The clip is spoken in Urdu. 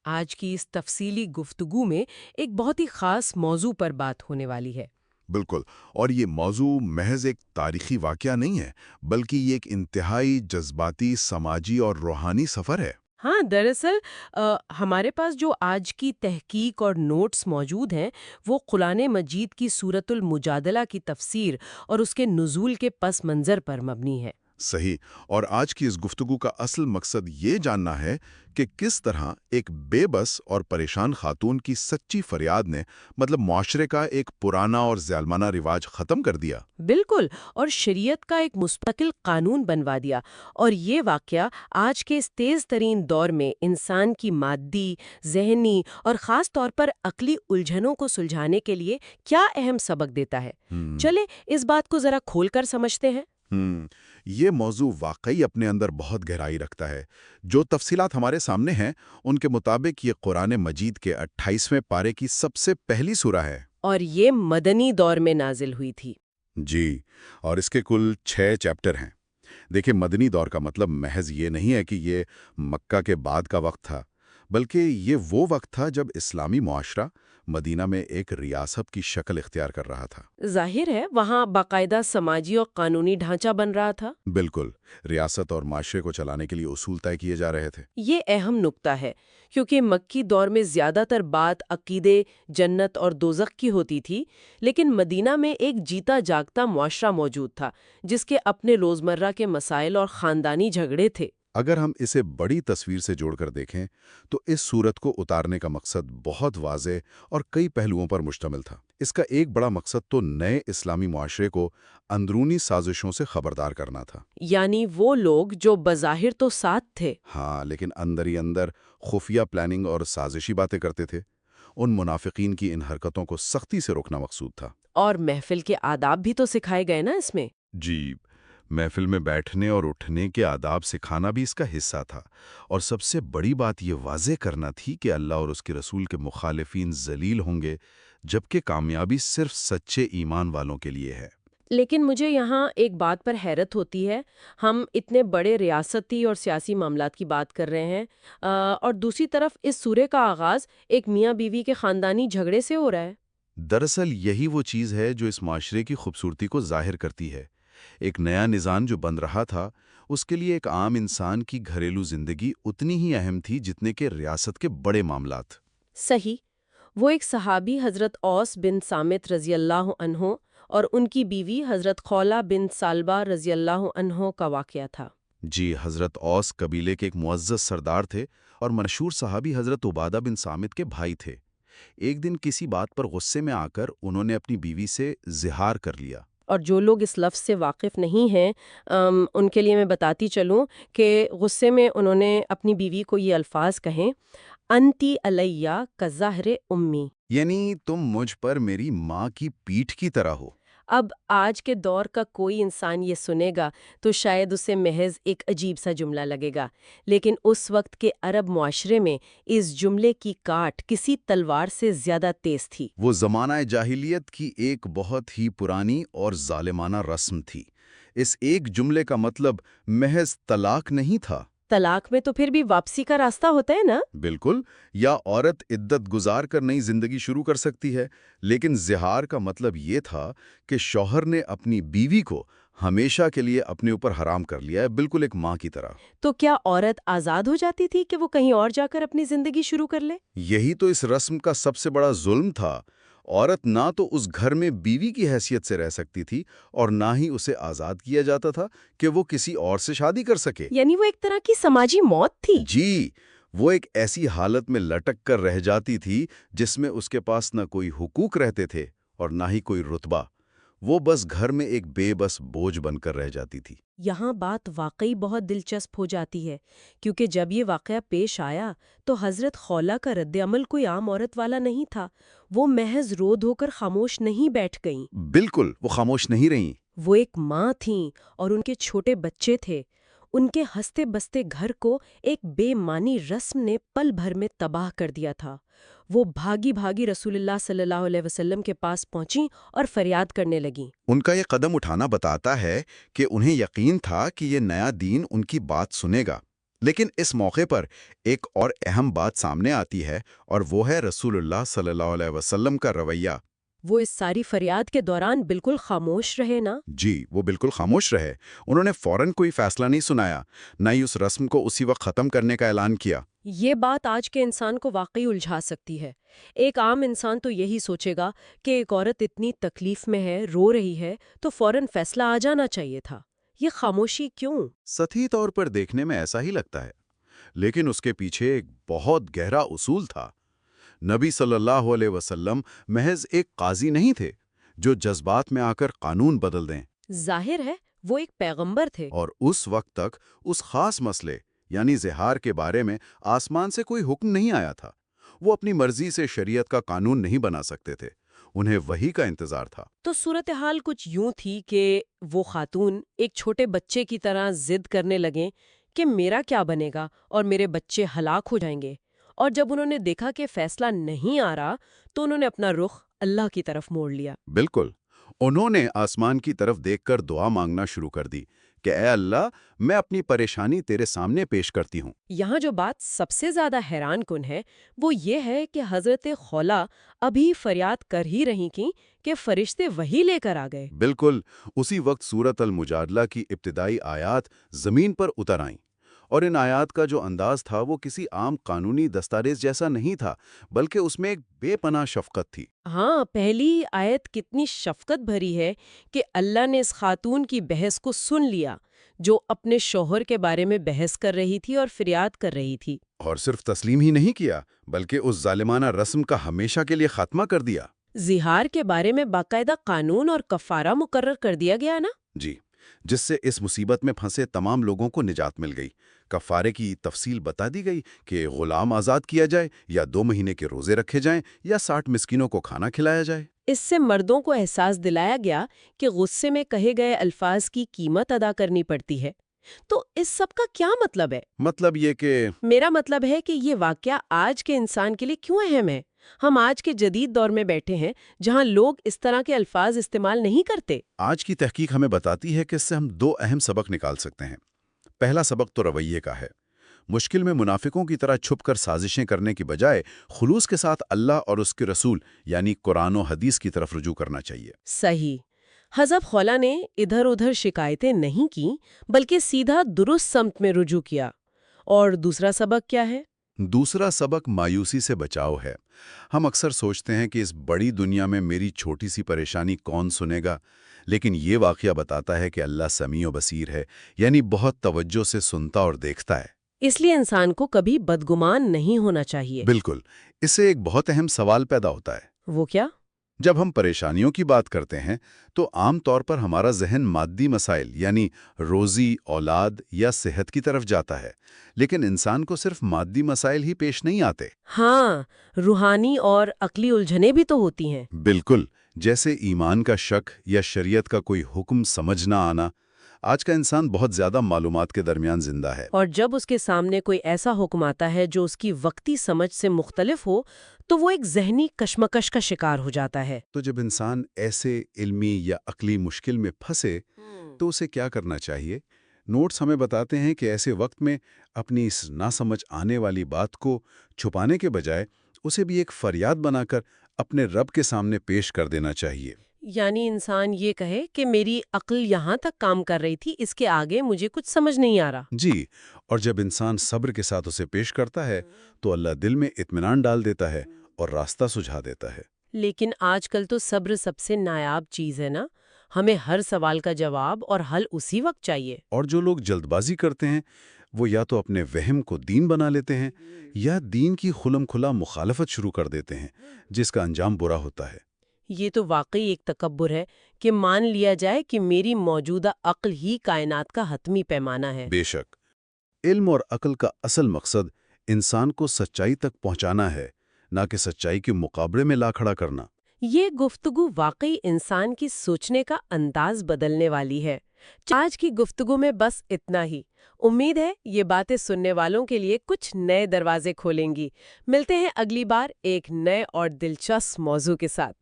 آج کی اس تفصیلی گفتگو میں ایک بہت ہی خاص موضوع پر بات ہونے والی ہے۔ بالکل، اور یہ موضوع محض ایک تاریخی واقعہ نہیں ہے، بلکہ یہ ایک انتہائی جذباتی، سماجی اور روحانی سفر ہے۔ ہاں، دراصل ہمارے پاس جو آج کی تحقیق اور نوٹس موجود ہیں وہ قرآن مجید کی سورۃ المجادلہ کی تفسیر اور اس کے نزول کے پس منظر پر مبنی ہے۔ صحیح، اور آج کی اس گفتگو کا اصل مقصد یہ جاننا ہے کہ کس طرح ایک بے بس اور پریشان خاتون کی سچی فریاد نے معاشرے کا ایک پرانا اور ظالمانہ رواج ختم کر دیا۔ بالکل، اور شریعت کا ایک مستقل قانون بنوا دیا، اور یہ واقعہ آج کے اس تیز ترین دور میں انسان کی مادی، ذہنی اور خاص طور پر عقلی الجھنوں کو سلجھانے کے لیے کیا اہم سبق دیتا ہے۔ چلے اس بات کو ذرا کھول کر سمجھتے ہیں۔ یہ موضوع واقعی اپنے اندر بہت گہرائی رکھتا ہے۔ جو تفصیلات ہمارے سامنے ہیں ان کے مطابق یہ قرآن مجید کے 28ویں پارے کی سب سے پہلی سورہ ہے۔ اور یہ مدنی دور میں نازل ہوئی تھی۔ جی، اور اس کے کل 6 چیپٹر ہیں۔ دیکھیں، مدنی دور کا مطلب محض یہ نہیں ہے کہ یہ مکہ کے بعد کا وقت تھا، بلکہ یہ وہ وقت تھا جب اسلامی معاشرہ مدینہ میں ایک ریاست کی شکل اختیار کر رہا تھا۔ ظاہر ہے وہاں باقاعدہ سماجی اور قانونی ڈھانچہ بن رہا تھا۔ بالکل، ریاست اور معاشرے کو چلانے کے لیے اصول طے کیے جا رہے تھے۔ یہ اہم نکتہ ہے کیونکہ مکی دور میں زیادہ تر بات عقیدے، جنت اور دوزخ کی ہوتی تھی، لیکن مدینہ میں ایک جیتا جاگتا معاشرہ موجود تھا جس کے اپنے روزمرہ کے مسائل اور خاندانی جھگڑے تھے۔ اگر ہم اسے بڑی تصویر سے جوڑ کر دیکھیں تو اس صورت کو اتارنے کا مقصد بہت واضح اور کئی پہلوؤں پر مشتمل تھا۔ اس کا ایک بڑا مقصد تو نئے اسلامی معاشرے کو اندرونی سازشوں سے خبردار کرنا تھا۔ یعنی وہ لوگ جو بظاہر تو ساتھ تھے، ہاں، لیکن اندر ہی اندر خفیہ پلاننگ اور سازشی باتیں کرتے تھے، ان منافقین کی ان حرکتوں کو سختی سے روکنا مقصود تھا۔ اور محفل کے آداب بھی تو سکھائے گئے نا اس میں۔ جی، محفل میں بیٹھنے اور اٹھنے کے آداب سکھانا بھی اس کا حصہ تھا، اور سب سے بڑی بات یہ واضح کرنا تھی کہ اللہ اور اس کے رسول کے مخالفین ذلیل ہوں گے، جبکہ کامیابی صرف سچے ایمان والوں کے لیے ہے۔ لیکن مجھے یہاں ایک بات پر حیرت ہوتی ہے، ہم اتنے بڑے ریاستی اور سیاسی معاملات کی بات کر رہے ہیں، اور دوسری طرف اس سورے کا آغاز ایک میاں بیوی کے خاندانی جھگڑے سے ہو رہا ہے۔ دراصل یہی وہ چیز ہے جو اس معاشرے کی خوبصورتی کو ظاہر کرتی ہے۔ ایک نیا نظام جو بن رہا تھا، اس کے لیے ایک عام انسان کی گھریلو زندگی اتنی ہی اہم تھی جتنے کہ ریاست کے بڑے معاملات۔ صحیح، وہ ایک صحابی حضرت اوس بن صامت رضی اللہ عنہ اور ان کی بیوی حضرت خولہ بن ثعلبہ رضی اللہ عنہ کا واقعہ تھا۔ جی، حضرت اوس قبیلے کے ایک معزز سردار تھے اور مشہور صحابی حضرت عبادہ بن صامت کے بھائی تھے۔ ایک دن کسی بات پر غصے میں آ کر انہوں نے اپنی بیوی سے زہار کر لیا۔ اور جو لوگ اس لفظ سے واقف نہیں ہیں، ان کے لیے میں بتاتی چلوں کہ غصے میں انہوں نے اپنی بیوی کو یہ الفاظ کہیں، انتی علیہ کظہر امی، یعنی تم مجھ پر میری ماں کی پیٹھ کی طرح ہو۔ اب آج کے دور کا کوئی انسان یہ سنے گا تو شاید اسے محض ایک عجیب سا جملہ لگے گا، لیکن اس وقت کے عرب معاشرے میں اس جملے کی کاٹ کسی تلوار سے زیادہ تیز تھی۔ وہ زمانہ جاہلیت کی ایک بہت ہی پرانی اور ظالمانہ رسم تھی۔ اس ایک جملے کا مطلب محض طلاق نہیں تھا۔ طلاق میں تو پھر بھی واپسی کا راستہ ہوتا ہے نا؟ بالکل، یا عورت عدت گزار کر نئی زندگی شروع کر سکتی ہے، لیکن زہار کا مطلب یہ تھا کہ شوہر نے اپنی بیوی کو ہمیشہ کے لیے اپنے اوپر حرام کر لیا ہے، بالکل ایک ماں کی طرح۔ تو کیا عورت آزاد ہو جاتی تھی کہ وہ کہیں اور جا کر اپنی زندگی شروع کر لے؟ یہی تو اس رسم کا سب سے بڑا ظلم تھا۔ عورت نہ تو اس گھر میں بیوی کی حیثیت سے رہ سکتی تھی اور نہ ہی اسے آزاد کیا جاتا تھا کہ وہ کسی اور سے شادی کر سکے۔ یعنی وہ ایک طرح کی سماجی موت تھی۔ جی، وہ ایک ایسی حالت میں لٹک کر رہ جاتی تھی جس میں اس کے پاس نہ کوئی حقوق رہتے تھے اور نہ ہی کوئی رتبہ۔ وہ بس گھر میں ایک بے بس بوجھ بن کر رہ جاتی تھی۔ یہاں بات واقعی بہت دلچسپ ہو جاتی ہے، کیونکہ جب یہ واقعہ پیش آیا تو حضرت خولہ کا رد عمل کوئی عام عورت والا نہیں تھا۔ وہ محض رو دھو کر خاموش نہیں بیٹھ گئیں۔ بالکل، وہ خاموش نہیں رہیں۔ وہ ایک ماں تھیں اور ان کے چھوٹے بچے تھے۔ ان کے ہنستے بستے گھر کو ایک بے معنی رسم نے پل بھر میں تباہ کر دیا تھا۔ وہ بھاگی بھاگی رسول اللہ صلی اللہ علیہ وسلم کے پاس پہنچیں اور فریاد کرنے لگیں۔ ان کا یہ قدم اٹھانا بتاتا ہے کہ انہیں یقین تھا کہ یہ نیا دین ان کی بات سنے گا۔ لیکن اس موقع پر ایک اور اہم بات سامنے آتی ہے، اور وہ ہے رسول اللہ صلی اللہ علیہ وسلم کا رویہ۔ وہ اس ساری فریاد کے دوران بالکل خاموش رہے نا؟ جی، وہ بالکل خاموش رہے۔ انہوں نے فوراً کوئی فیصلہ نہیں سنایا، نہ ہی اس رسم کو اسی وقت ختم کرنے کا اعلان کیا۔ یہ بات آج کے انسان کو واقعی الجھا سکتی ہے۔ ایک عام انسان تو یہی سوچے گا کہ ایک عورت اتنی تکلیف میں ہے، رو رہی ہے، تو فوراً فیصلہ آ جانا چاہیے تھا۔ یہ خاموشی کیوں؟ سطحی طور پر دیکھنے میں ایسا ہی لگتا ہے، لیکن اس کے پیچھے ایک بہت گہرا اصول تھا۔ نبی صلی اللہ علیہ وسلم محض ایک قاضی نہیں تھے جو جذبات میں آ کر قانون بدل دیں۔ ظاہر ہے وہ ایک پیغمبر تھے۔ اور اس وقت تک اس خاص مسئلے یعنی زہار کے بارے میں آسمان سے کوئی حکم نہیں آیا تھا۔ وہ اپنی مرضی سے شریعت کا قانون نہیں بنا سکتے تھے، انہیں وحی کا انتظار تھا۔ تو صورتحال کچھ یوں تھی کہ وہ خاتون ایک چھوٹے بچے کی طرح ضد کرنے لگیں کہ میرا کیا بنے گا اور میرے بچے ہلاک ہو جائیں گے، اور جب انہوں نے دیکھا کہ فیصلہ نہیں آ رہا تو انہوں نے اپنا رخ اللہ کی طرف موڑ لیا۔ بالکل، انہوں نے آسمان کی طرف دیکھ کر دعا مانگنا شروع کر دی کہ اے اللہ، میں اپنی پریشانی تیرے سامنے پیش کرتی ہوں۔ یہاں جو بات سب سے زیادہ حیران کن ہے وہ یہ ہے کہ حضرت خولا ابھی فریاد کر ہی رہی تھیں کہ فرشتے وہی لے کر آ گئے۔ بالکل، اسی وقت سورۃ المجادلہ کی ابتدائی آیات زمین پر اتر آئیں، اور ان آیات کا جو انداز تھا وہ کسی عام قانونی دستاویز جیسا نہیں تھا، بلکہ اس میں ایک بے پناہ شفقت تھی۔ ہاں، پہلی آیت کتنی شفقت بھری ہے کہ اللہ نے اس خاتون کی بحث کو سن لیا جو اپنے شوہر کے بارے میں بحث کر رہی تھی اور فریاد کر رہی تھی۔ اور صرف تسلیم ہی نہیں کیا، بلکہ اس ظالمانہ رسم کا ہمیشہ کے لیے خاتمہ کر دیا۔ زہار کے بارے میں باقاعدہ قانون اور کفارہ مقرر کر دیا گیا نا؟ جی، جس سے اس مصیبت میں پھنسے تمام لوگوں کو نجات مل گئی۔ کفارے کی تفصیل بتا دی گئی کہ غلام آزاد کیا جائے، یا 2 مہینے کے روزے رکھے جائیں، یا 60 مسکینوں کو کھانا کھلایا جائے۔ اس سے مردوں کو احساس دلایا گیا کہ غصے میں کہے گئے الفاظ کی قیمت ادا کرنی پڑتی ہے۔ تو اس سب کا کیا مطلب ہے؟ مطلب یہ کہ میرا مطلب ہے کہ یہ واقعہ آج کے انسان کے لیے کیوں اہم ہے؟ ہم آج کے جدید دور میں بیٹھے ہیں جہاں لوگ اس طرح کے الفاظ استعمال نہیں کرتے۔ آج کی تحقیق ہمیں بتاتی ہے کہ اس سے ہم 2 اہم سبق نکال سکتے ہیں۔ پہلا سبق تو رویے کا ہے۔ مشکل میں منافقوں کی طرح چھپ کر سازشیں کرنے کی بجائے خلوص کے ساتھ اللہ اور اس کے رسول یعنی قرآن و حدیث کی طرف رجوع کرنا چاہیے۔ صحیح۔ حضرت خولا نے ادھر ادھر شکایتیں نہیں کیں بلکہ سیدھا درست سمت میں رجوع کیا۔ اور دوسرا سبق کیا ہے؟ دوسرا سبق مایوسی سے بچاؤ ہے۔ ہم اکثر سوچتے ہیں کہ اس بڑی دنیا میں میری چھوٹی سی پریشانی کون سنے گا، لیکن یہ واقعہ بتاتا ہے کہ اللہ سمیع و بصیر ہے، یعنی بہت توجہ سے سنتا اور دیکھتا ہے۔ اس لیے انسان کو کبھی بدگمان نہیں ہونا چاہیے۔ بالکل، اس سے ایک بہت اہم سوال پیدا ہوتا ہے۔ وہ کیا؟ جب ہم پریشانیوں کی بات کرتے ہیں تو عام طور پر ہمارا ذہن مادی مسائل یعنی روزی، اولاد یا صحت کی طرف جاتا ہے، لیکن انسان کو صرف مادی مسائل ہی پیش نہیں آتے۔ ہاں، روحانی اور عقلی الجھنیں بھی تو ہوتی ہیں۔ بالکل، جیسے ایمان کا شک یا شریعت کا کوئی حکم سمجھ نہ آنا۔ آج کا انسان بہت زیادہ معلومات کے درمیان زندہ ہے، اور جب اس کے سامنے کوئی ایسا حکم آتا ہے جو اس کی وقتی سمجھ سے مختلف ہو تو وہ ایک ذہنی کشمکش کا شکار ہو جاتا ہے۔ تو جب انسان ایسے علمی یا عقلی مشکل میں پھنسے تو اسے کیا کرنا چاہیے؟ نوٹس ہمیں بتاتے ہیں کہ ایسے وقت میں اپنی اس نہ سمجھ آنے والی بات کو چھپانے کے بجائے اسے بھی ایک فریاد بنا کر اپنے رب کے سامنے پیش کر دینا چاہیے۔ یعنی انسان یہ کہے کہ میری عقل یہاں تک کام کر رہی تھی، اس کے آگے مجھے کچھ سمجھ نہیں آ رہا۔ جی، اور جب انسان صبر کے ساتھ اسے پیش کرتا ہے تو اللہ دل میں اطمینان ڈال دیتا ہے اور راستہ سجھا دیتا ہے۔ لیکن آج کل تو صبر سب سے نایاب چیز ہے نا؟ ہمیں ہر سوال کا جواب اور حل اسی وقت چاہیے۔ اور جو لوگ جلد بازی کرتے ہیں وہ یا تو اپنے وہم کو دین بنا لیتے ہیں یا دین کی کھلم کھلا مخالفت شروع کر دیتے ہیں، جس کا انجام برا ہوتا ہے۔ یہ تو واقعی ایک تکبر ہے کہ مان لیا جائے کہ میری موجودہ عقل ہی کائنات کا حتمی پیمانہ ہے۔ بے شک، علم اور عقل کا اصل مقصد انسان کو سچائی تک پہنچانا ہے، نہ کہ سچائی کے مقابلے میں لا کھڑا کرنا۔ یہ گفتگو واقعی انسان کی سوچنے کا انداز بدلنے والی ہے۔ آج کی گفتگو میں بس اتنا ہی۔ امید ہے یہ باتیں سننے والوں کے لیے کچھ نئے دروازے کھولیں گی۔ ملتے ہیں اگلی بار ایک نئے اور دلچسپ موضوع کے ساتھ۔